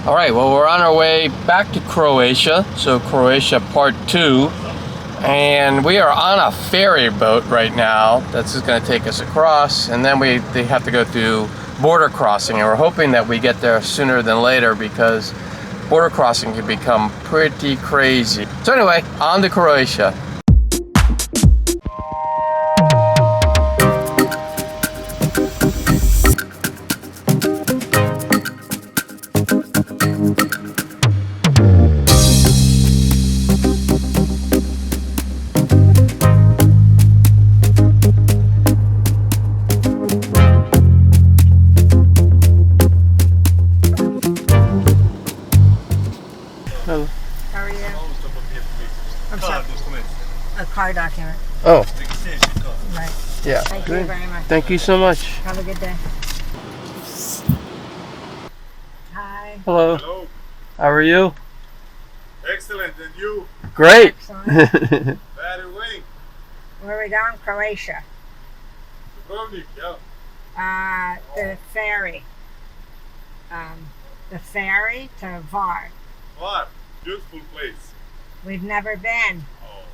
All right, well, we're on our way back to Croatia, so Croatia Part 2, and we are on a ferry boat right now that's just going to take us across, and then they have to go through border crossing, and we're hoping that we get there sooner than later because border crossing can become pretty crazy. So anyway, on to Croatia. How are you? I'm sorry. A car document. Oh. Right. Yeah. Thank you very much. Thank you so much. Have a good day. Hi. Hello. Hello. How are you? Excellent. And you? Great. Excellent. Where are you going? Where are we going? Croatia. Dubrovnik, yeah. The ferry. The ferry to Hvar. Hvar. Beautiful place. We've never been. Oh.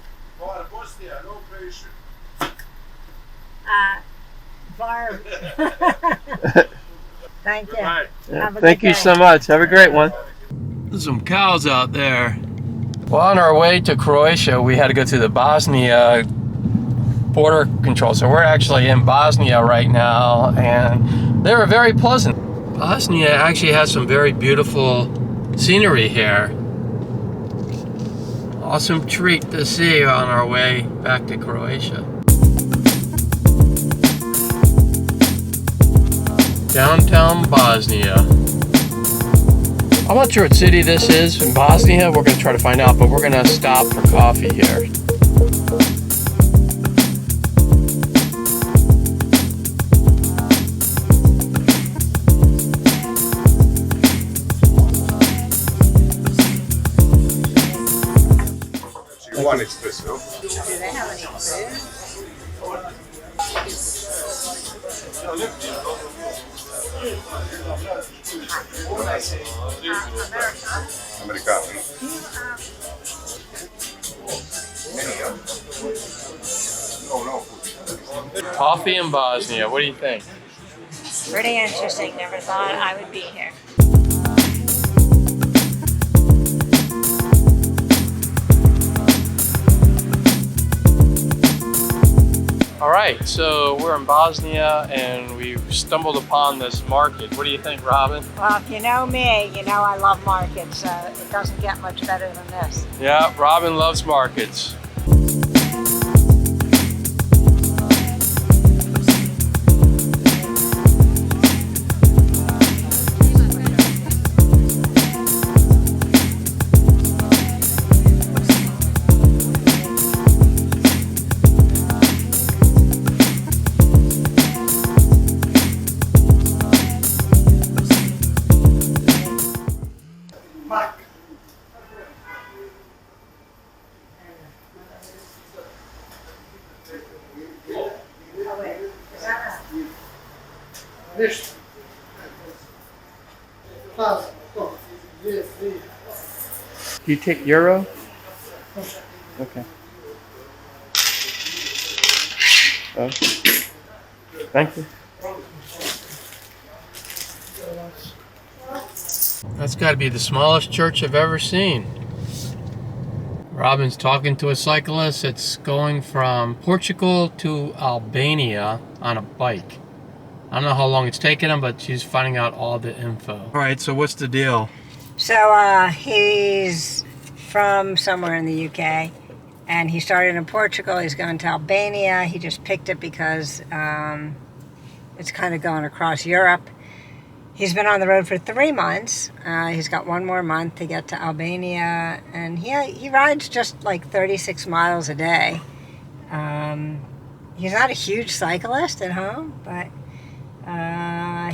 Hvar, Bosnia, no Croatia. Hvar. Thank you. Goodbye. Have a Thank good you day. so much. Have a great one. There's some cows out there. Well, on our way to Croatia, we had to go through the Bosnia border control. So we're actually in Bosnia right now, and they were very pleasant. Bosnia actually has some very beautiful scenery here. Awesome treat to see on our way back to Croatia. Downtown Bosnia. I'm not sure what city this is in Bosnia. We're going to try to find out, but we're going to stop for coffee here. One espresso. Do they have any food? Americano. No. Coffee in Bosnia. What do you think? Pretty interesting. Never thought I would be here. All right, so we're in Bosnia and we've stumbled upon this market. What do you think, Robin? Well, if you know me, you know I love markets. It doesn't get much better than this. Yeah, Robin loves markets. Do you take euro? Okay. Oh. Thank you. That's got to be the smallest church I've ever seen. Robin's talking to a cyclist that's going from Portugal to Albania on a bike. I don't know how long it's taken him, but she's finding out all the info. All right, so what's the deal? So he's from somewhere in the UK, and he started in Portugal. He's going to Albania. He just picked it because it's kind of going across Europe. He's been on the road for 3 months. He's got 1 more month to get to Albania, and he rides just like 36 miles a day. He's not a huge cyclist at home, but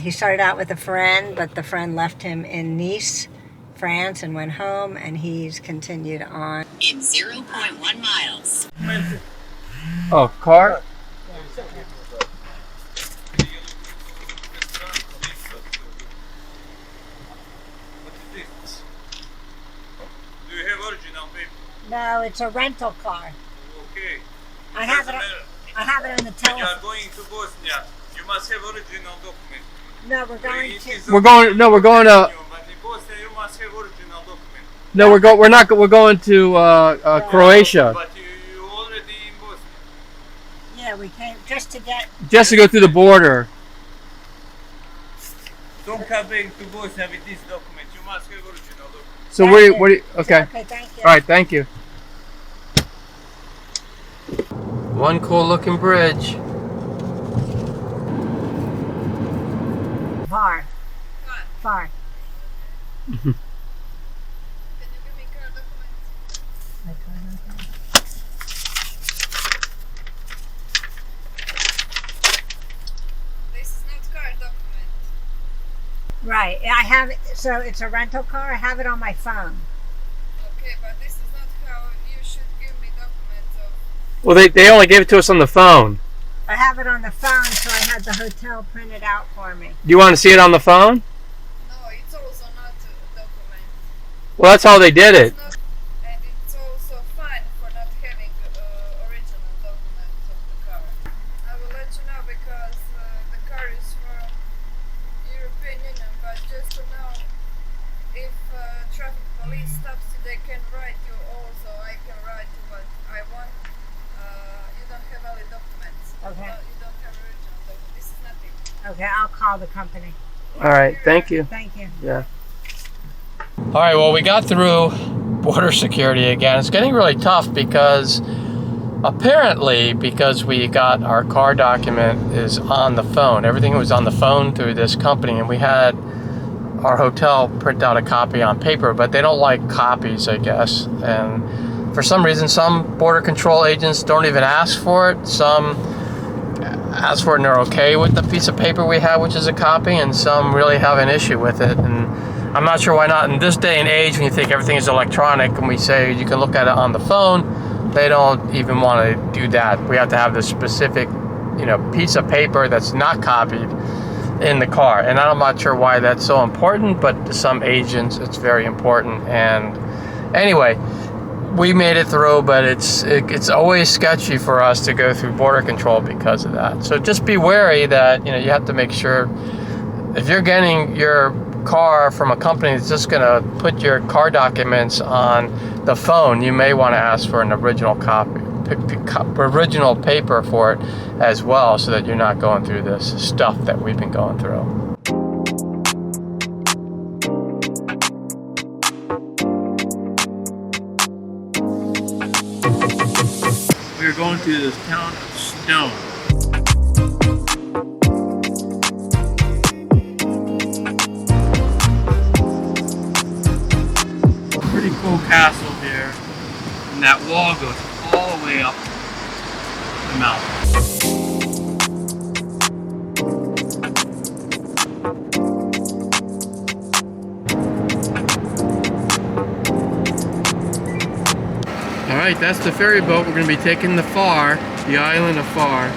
he started out with a friend, but the friend left him in Nice, France, and went home, and he's continued on. In 0.1 miles. Oh, car? No, it's a rental car. Okay. I have it. I have it on the When you are telephone. going to Bosnia, you must have original document. No, we're going to. We're going. No, we're going to. But in Bosnia, you must have original document. No, we're going. We're not. We're going to Croatia. But you already in Bosnia. Yeah, we came just to get. Just to go through the border. Don't come back to Bosnia with this document. You must have original document. So Thank you. what do you? Okay. Okay, thank you. All right. Thank you. One cool looking bridge. Hvar. Hvar. Can you give me car documents? This is not car document. Right. I have it. So it's a rental car. I have it on my phone. Okay, but this is not how you should give me documents of. Well, they only gave it to us on the phone. I have it on the phone, so I had the hotel printed out for me. Do you want to see it on the phone? No, it's also not a document. Well, that's how they did it. It's not, and it's also fine for not having original documents of the car. I will let you know because the car is from European Union, but just to know if traffic police stops you, they can write you also. I can write you, but I want you don't have valid documents. Okay. You don't have original documents. This is nothing. Okay, I'll call the company. All right. Thank you. Thank you. Yeah. All right. Well, we got through border security again. It's getting really tough because apparently, because we got our car document is on the phone. Everything was on the phone through this company, and we had our hotel print out a copy on paper, but they don't like copies, I guess. And for some reason, some border control agents don't even ask for it. Some ask for it and they're okay with the piece of paper we have, which is a copy, and some really have an issue with it. And I'm not sure why not. In this day and age, when you think everything is electronic and we say you can look at it on the phone, they don't even want to do that. We have to have this specific, piece of paper that's not copied in the car. And I'm not sure why that's so important, but to some agents, it's very important. And anyway, we made it through, but it's always sketchy for us to go through border control because of that. So just be wary that you have to make sure if you're getting your car from a company that's just going to put your car documents on the phone, you may want to ask for an original copy, original paper for it as well, so that you're not going through this stuff that we've been going through. We're going to this town of Stone. Pretty cool castle here, and that wall goes all the way up the mountain. Alright, that's the ferry boat. We're going to be taking the Hvar, the island of Hvar.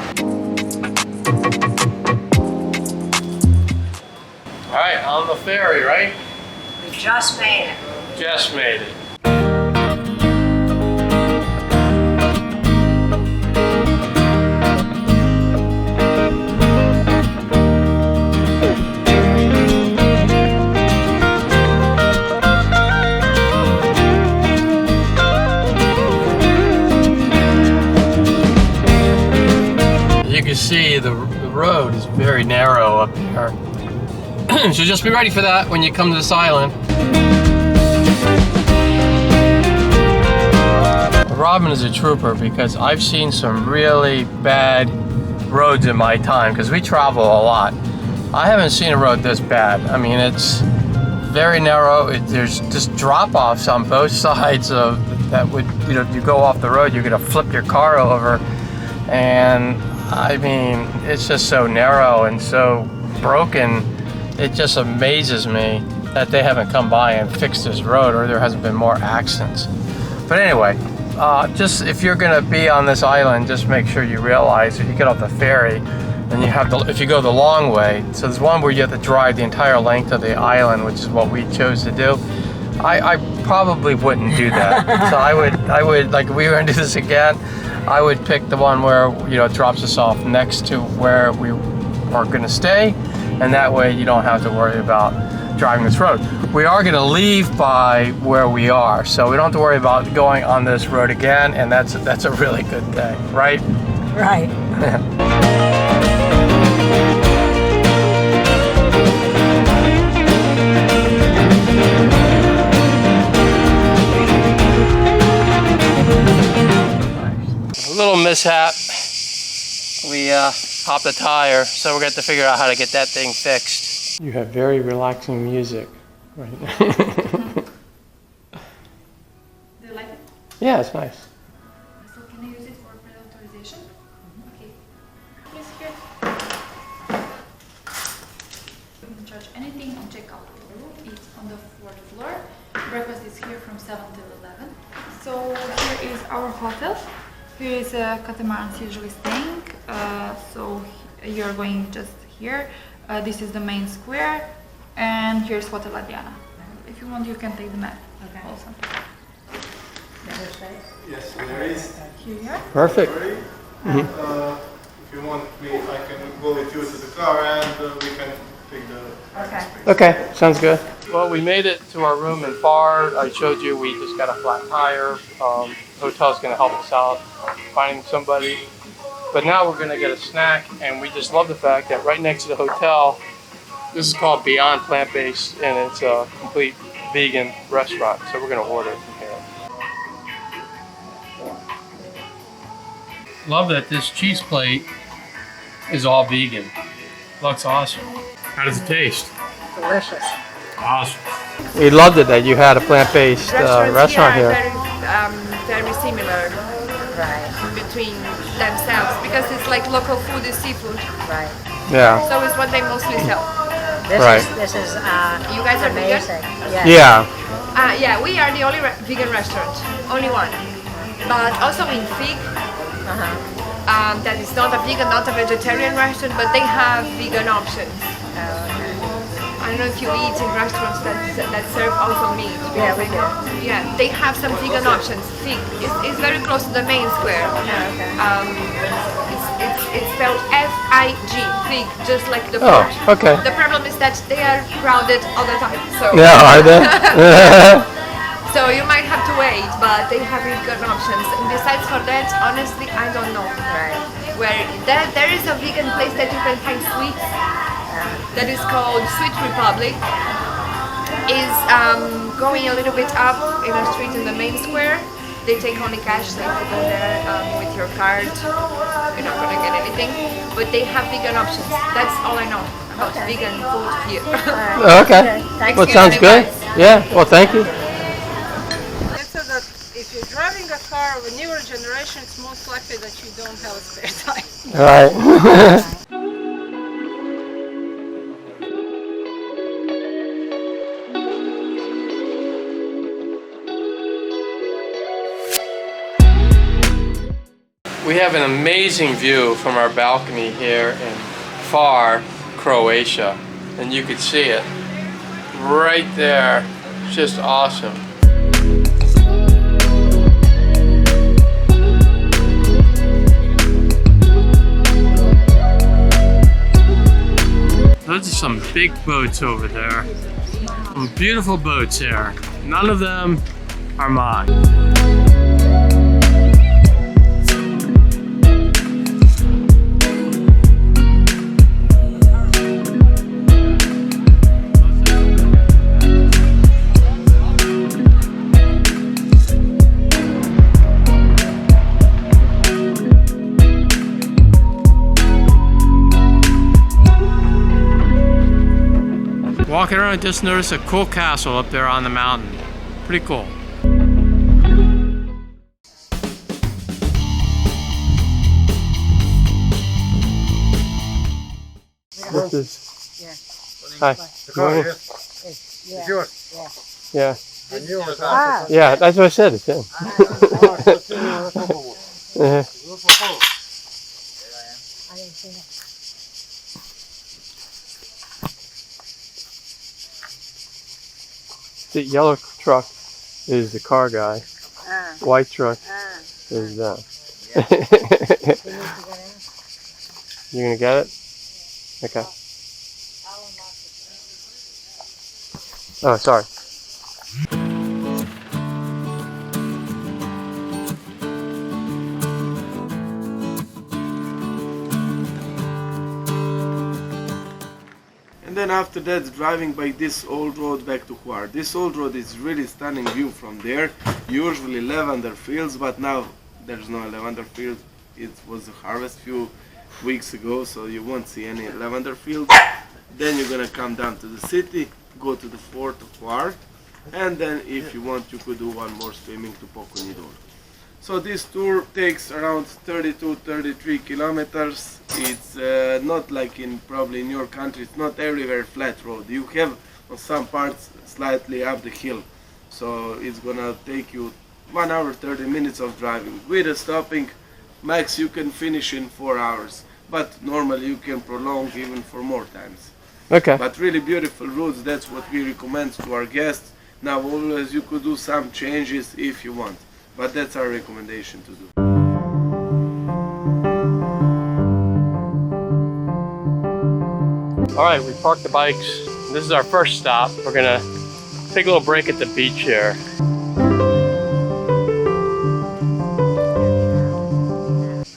Alright, on the ferry, right? We just made it. Just made it. You can see the road is very narrow up here. So just be ready for that when you come to this island. Robin is a trooper because I've seen some really bad roads in my time, because we travel a lot. I haven't seen a road this bad. I mean, it's very narrow. There's just drop-offs on both sides of that would, if you go off the road, you're gonna flip your car over. And I mean, it's just so narrow and so broken. It just amazes me that they haven't come by and fixed this road, or there hasn't been more accidents. But anyway, just if you're gonna be on this island, just make sure you realize if you get off the ferry, then you have to, if you go the long way, so there's one where you have to drive the entire length of the island, which is what we chose to do. I probably wouldn't do that. So I would like, if we were gonna do this again, I would pick the one where, you know, it drops us off next to where we are gonna stay, and that way you don't have to worry about driving this road. We are gonna leave by where we are, so we don't have to worry about going on this road again, and that's a really good thing, right? Right. A little mishap. We popped a tire, so we're gonna have to figure out how to get that thing fixed. You have very relaxing music right now. Do you like it? Yeah, it's nice. So can I use it for pre-authorization? Okay. Please here. You can charge anything on checkout. The room is on the 4th floor. Breakfast is here from 7 till 11. So here is our hotel. Here is catamarans usually staying. So you're going just here. This is the main square, and here's Hotel Adriana. If you want, you can take the map. Okay. Also. Yes, there is. Here. Perfect. If you want, I can go with you to the car and we can pick the Okay. Okay, sounds good. Well, we made it to our room in Hvar. I showed you we just got a flat tire. Hotel's gonna help us out finding somebody. But now we're gonna get a snack, and we just love the fact that right next to the hotel, this is called Beyond Plant-Based, and it's a complete vegan restaurant. So we're gonna order from here. Love that this cheese plate is all vegan. Looks awesome. How does it taste? Delicious. Awesome. We loved it that you had a plant-based restaurant here. Very similar Right. between themselves because it's like local food is seafood. Right. Yeah. So it's what they mostly sell. Right. This is You guys are vegan? amazing. Yes. Yeah. Yeah, we are the only vegan restaurant, only one. But also in Fig, that is not a vegan, not a vegetarian restaurant, but they have vegan options. I don't know if you eat in restaurants that serve also meat. Yeah, we do. Yeah, they have some vegan options. Fig is very close to the main square. It's spelled F-I-G, Fig, just like the fruit. Oh, okay. The problem is that they are crowded all the time. So Yeah, are they? so you might have to wait, but they have vegan options. And besides for that, honestly, I don't know. Right. Where there is a vegan place that you can find sweets. That is called Sweet Republic. Is going a little bit up in a street in the main square. They take only cash, so if you go there with your card, you're not gonna get anything. But they have vegan options. That's all I know about vegan food here. Okay. Thanks Well, for sounds your good. advice. Yeah. Well, thank you. It's so that if you're driving a car of a newer generation, it's most likely that you don't have a spare tire. All right. We have an amazing view from our balcony here in Hvar, Croatia, and you can see it right there. It's just awesome. Those are some big boats over there. Some beautiful boats there. None of them are mine. Walking around, I just noticed a cool castle up there on the mountain. Pretty cool. This is... Yeah. Hi. The car, Morning. It's yours. Yeah. And yours. Yeah, that's what I said. It's him. I didn't see that. The yellow truck is the car guy. White truck is that. You gonna get it? Okay. Oh, sorry. And then after that, driving by this old road back to Hvar. This old road is really stunning view from there. Usually lavender fields, but now there's no lavender field. It was a harvest few weeks ago, so you won't see any lavender fields. Then you're gonna come down to the city, go to the fort of Hvar, and then if you want, you could do one more swimming to Pokonidor. So this tour takes around 32-33 kilometers. It's not like probably in your country, it's not everywhere flat road. You have on some parts slightly up the hill. So it's gonna take you 1 hour 30 minutes of driving. With a stopping, max you can finish in 4 hours. But normally you can prolong even for more times. Okay. But really beautiful routes, that's what we recommend to our guests. Now always you could do some changes if you want. But that's our recommendation to do. All right, we parked the bikes. This is our first stop. We're gonna take a little break at the beach here.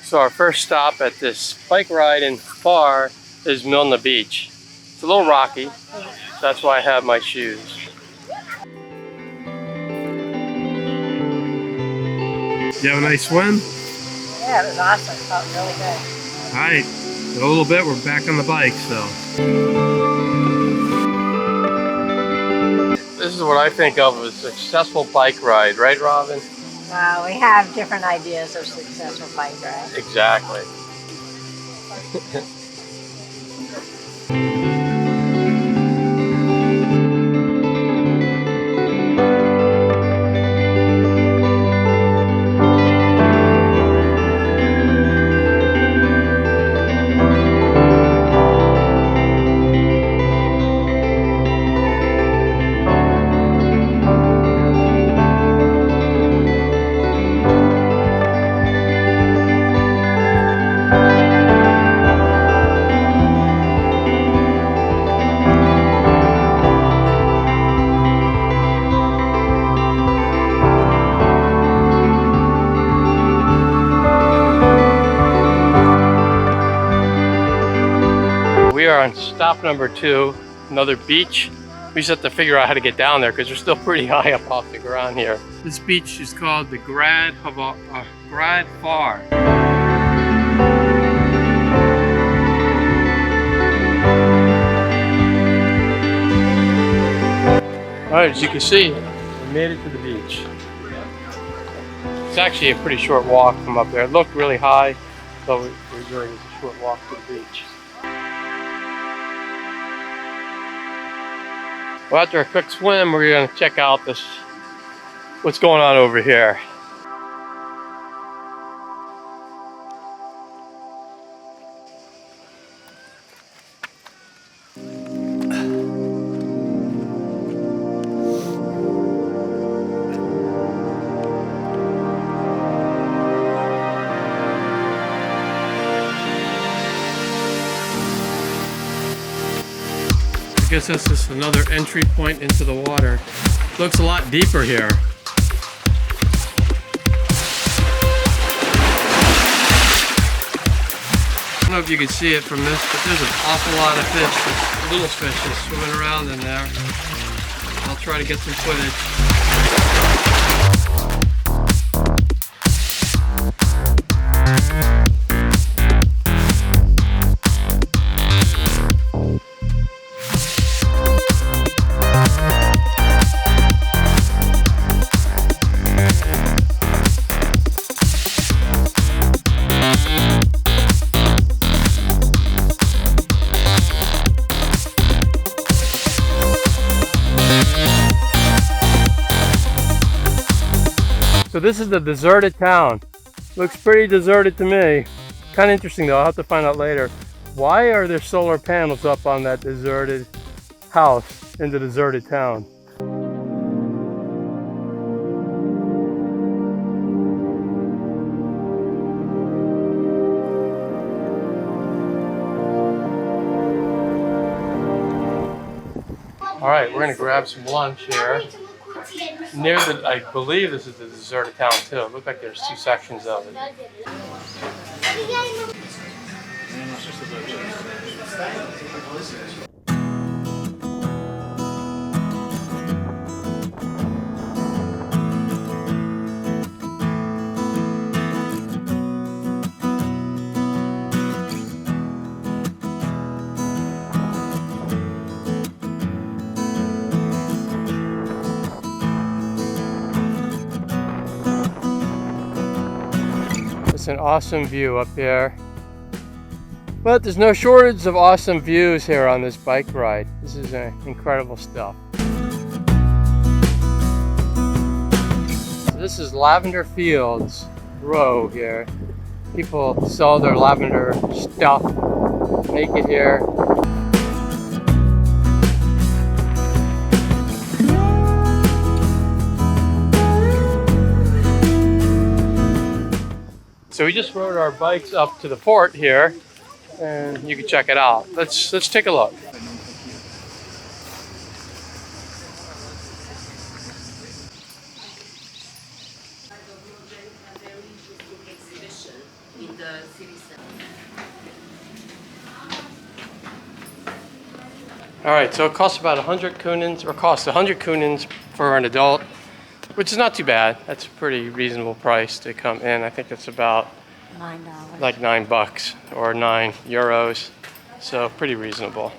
So our first stop at this bike ride in Hvar is Milna Beach. It's a little rocky, so that's why I have my shoes. You have a nice swim? Yeah, it was awesome. It felt really good. All right, in a little bit we're back on the bike, so. This is what I think of as a successful bike ride, right, Robin? We have different ideas of successful bike rides. Exactly. We are on stop number 2, another beach. We just have to figure out how to get down there because we're still pretty high up off the ground here. This beach is called the Grad Hvar. Alright, as you can see, we made it to the beach. It's actually a pretty short walk from up there. It looked really high, so it really was a short walk to the beach. Well, after a quick swim, we're going to check out what's going on over here. I guess this is another entry point into the water. Looks a lot deeper here. I don't know if you can see it from this, but there's an awful lot of fish, little fish just swimming around in there. I'll try to get some footage. So this is the deserted town. Looks pretty deserted to me. Kind of interesting though, I'll have to find out later. Why are there solar panels up on that deserted house in the deserted town? right, we're gonna grab some lunch here. Near the, I believe this is the deserted town too. It looks like there's two sections of it. It's an awesome view up here. But there's no shortage of awesome views here on this bike ride. This is incredible stuff. So this is Lavender Fields Row here. People sell their lavender stuff, make it here. So we just rode our bikes up to the fort here, and you can check it out. Let's take a look. All right, so it costs about 100 kunins, or costs 100 kunins for an adult, which is not too bad. That's a pretty reasonable price to come in. I think it's about $9. like $9 or €9, so pretty reasonable.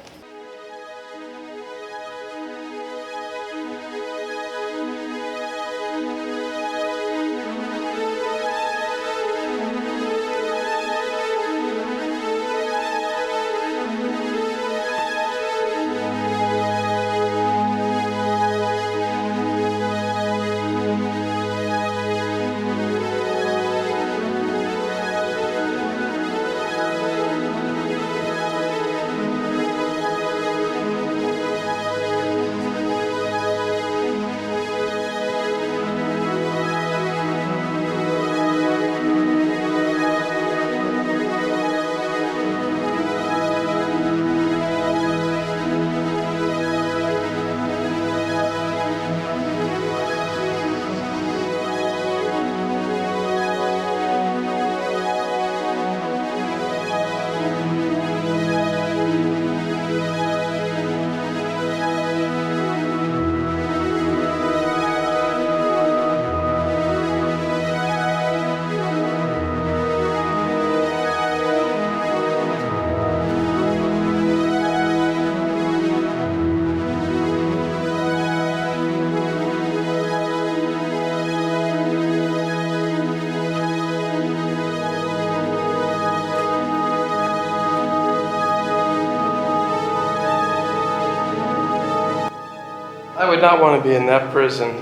I would not want to be in that prison.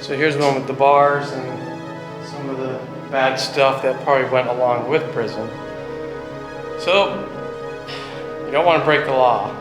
So here's one with the bars and some of the bad stuff that probably went along with prison. So, you don't want to break the law.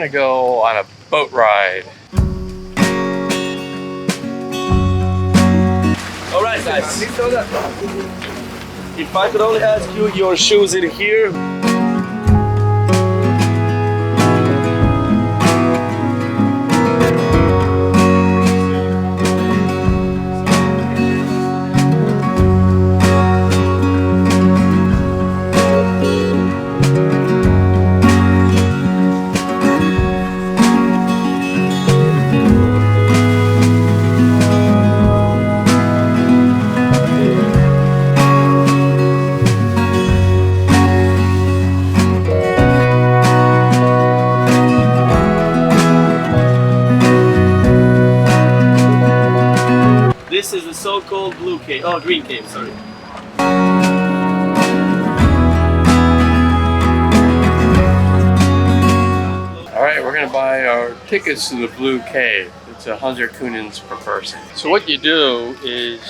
gonna go on a boat ride. All right, guys. If I could only ask you, your shoes in here. This is the so-called blue cave. Oh, green cave, sorry. All right, we're gonna buy our tickets to the Blue Cave. It's 100 kunins per person. So what you do is,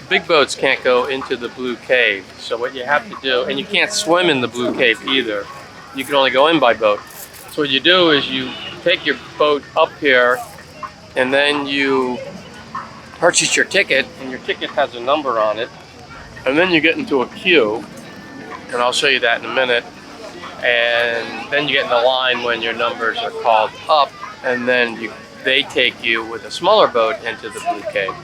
big boats can't go into the Blue Cave. So what you have to do, and you can't swim in the Blue Cave either. You can only go in by boat. So what you do is you take your boat up here, and then you purchase your ticket, and your ticket has a number on it, and then you get into a queue, and I'll show you that in a minute, and then you get in the line when your numbers are called up, and then they take you with a smaller boat into the Blue Cave.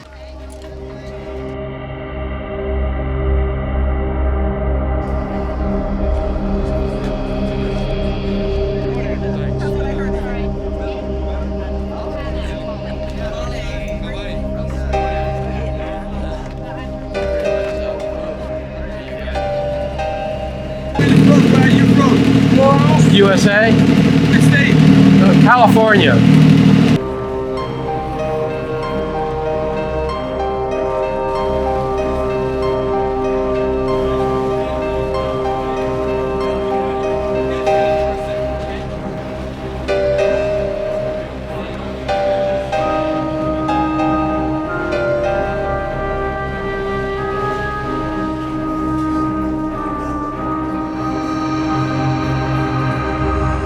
USA? Which state? California.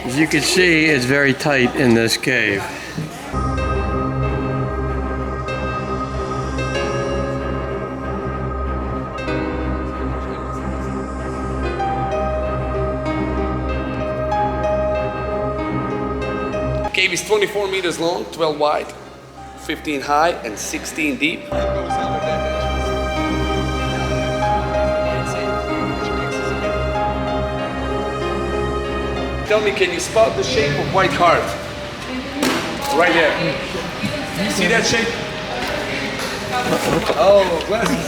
As you can see, it's very tight in this cave. The cave is 24 meters long, 12 wide, 15 high, and 16 deep. Tell me, can you spot the shape of white heart? Right there. You see that shape? Oh, glasses.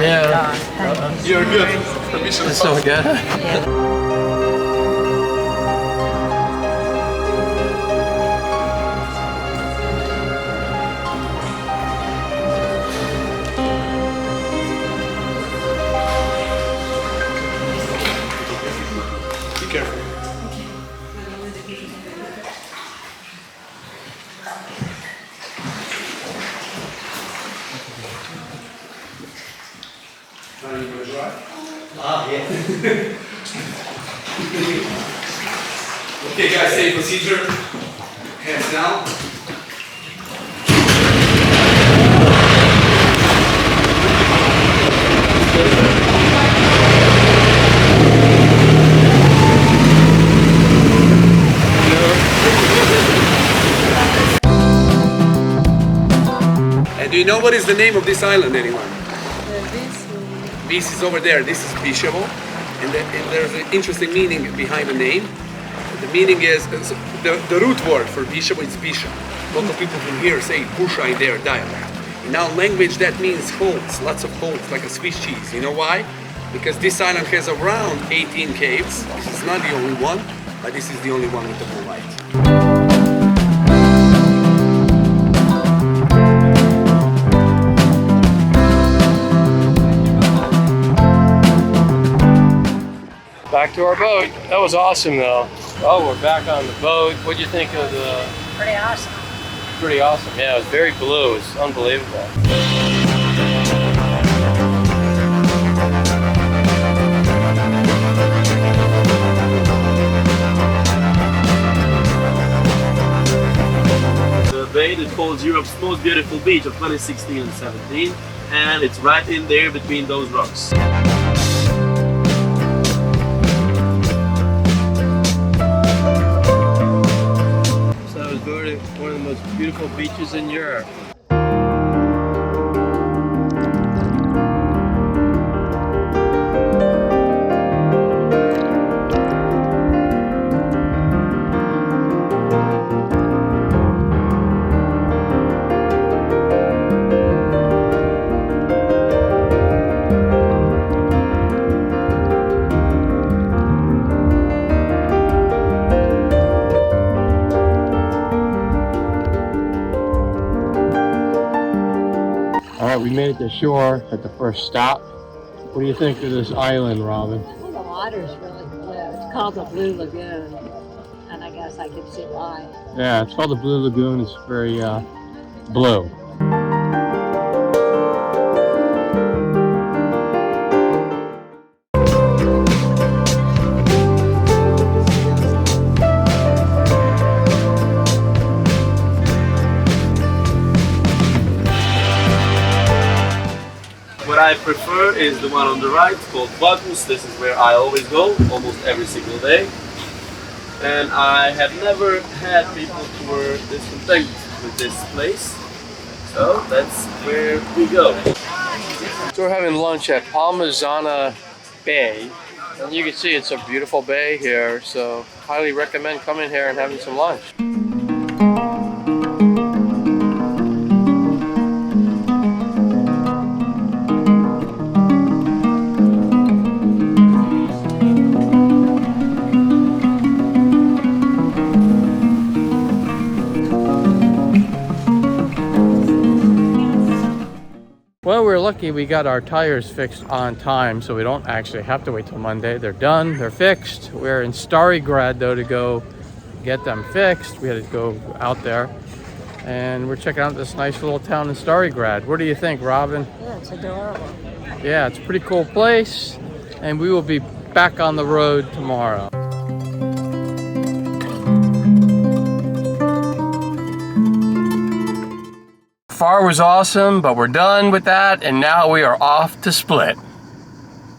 Yeah. You're good. Permission. That's so good. Be careful. Okay guys, same procedure. Hands down. And do you know what is the name of this island, anyone? This is over there. This is Biševo, and there's an interesting meaning behind the name. The meaning is, the root word for Biševo is Biša. Local people from here say Buša in their dialect. In our language that means holes, lots of holes, like a Swiss cheese. You know why? Because this island has around 18 caves. This is not the only one, but this is the only one with the moonlight. Back to our boat. That was awesome though. Oh, we're back on the boat. What'd you think of the... Pretty awesome. Pretty awesome. Yeah, it was very blue. It was unbelievable. bay that holds Europe's most beautiful beach of 2016 and 17, and it's right in there between those rocks. So it's one of the most beautiful beaches in Europe. All right, we made it to shore at the first stop. What do you think of this island, Robin? Well, the water's really blue. It's called the Blue Lagoon, and I guess I could see why. Yeah, it's called the Blue Lagoon. It's very blue. What I prefer is the one on the right, called Balkans. This is where I always go, almost every single day. And I have never had people who were discontent with this place. So that's where we go. So we're having lunch at Palmižana Bay. And you can see it's a beautiful bay here, so highly recommend coming here and having some lunch. Well, we're lucky we got our tires fixed on time, so we don't actually have to wait till Monday. They're done, they're fixed. We're in Stari Grad though to go get them fixed. We had to go out there and we're checking out this nice little town in Stari Grad. What do you think, Robin? Yeah, it's adorable. Yeah, it's a pretty cool place, and we will be back on the road tomorrow. Hvar was awesome, but we're done with that, and now we are off to Split.